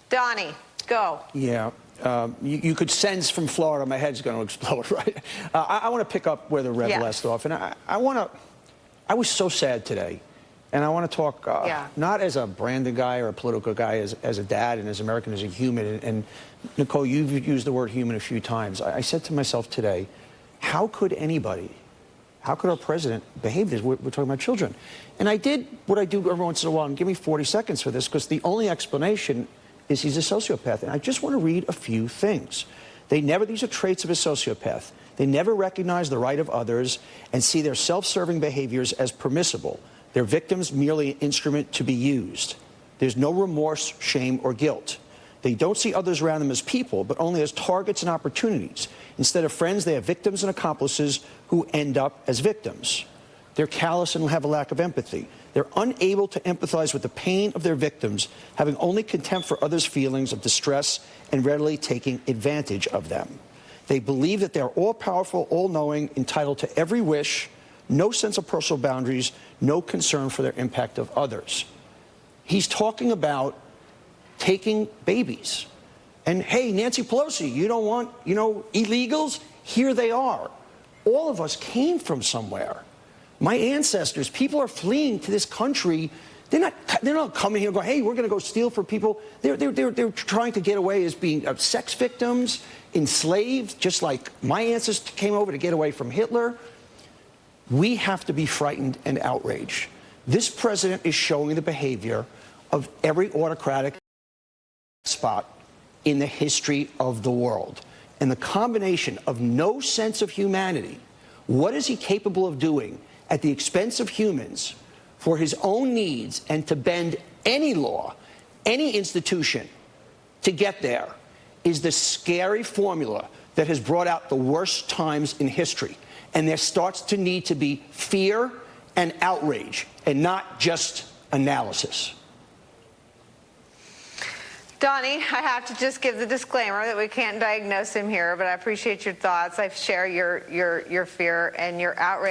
Donnie, go. Yeah. You could sense from Florida my head's going to explode, right? I want to pick up where the Rev left off. And I was so sad today. And I want to talk not as a Brandon guy or a political guy, as a dad and as American, as a human. And Nicole, you've used the word human a few times. I said to myself today, how could anybody, how could our president behave this? We're talking about children. And I did what I do every once in a while, and give me 40 seconds for this, because the only explanation is he's a sociopath. And I just want to read a few things. These are traits of a sociopath. They never recognize the right of others and see their self-serving behaviors as permissible. Their victims merely an instrument to be used. There's no remorse, shame, or guilt. They don't see others around them as people, but only as targets and opportunities. Instead of friends, they have victims and accomplices who end up as victims. They're callous and have a lack of empathy. They're unable to empathize with the pain of their victims, having only contempt for others' feelings of distress and readily taking advantage of them. They believe that they're all-powerful, all-knowing, entitled to every wish, no sense of personal boundaries, no concern for their impact of others. He's talking about taking babies. And hey, Nancy Pelosi, you don't want, illegals? Here they are. All of us came from somewhere. My ancestors, people are fleeing to this country. They're not coming here and going, hey, we're going to go steal from people. They're trying to get away as being sex victims, enslaved, just like my ancestors came over to get away from Hitler. We have to be frightened and outraged. This president is showing the behavior of every autocratic spot in the history of the world. And the combination of no sense of humanity, what is he capable of doing at the expense of humans for his own needs, and to bend any law, any institution to get there, is the scary formula that has brought out the worst times in history. And there starts to need to be fear and outrage, and not just analysis. Donnie, I have to just give the disclaimer that we can't diagnose him here, but I appreciate your thoughts. I share your fear and your outrage.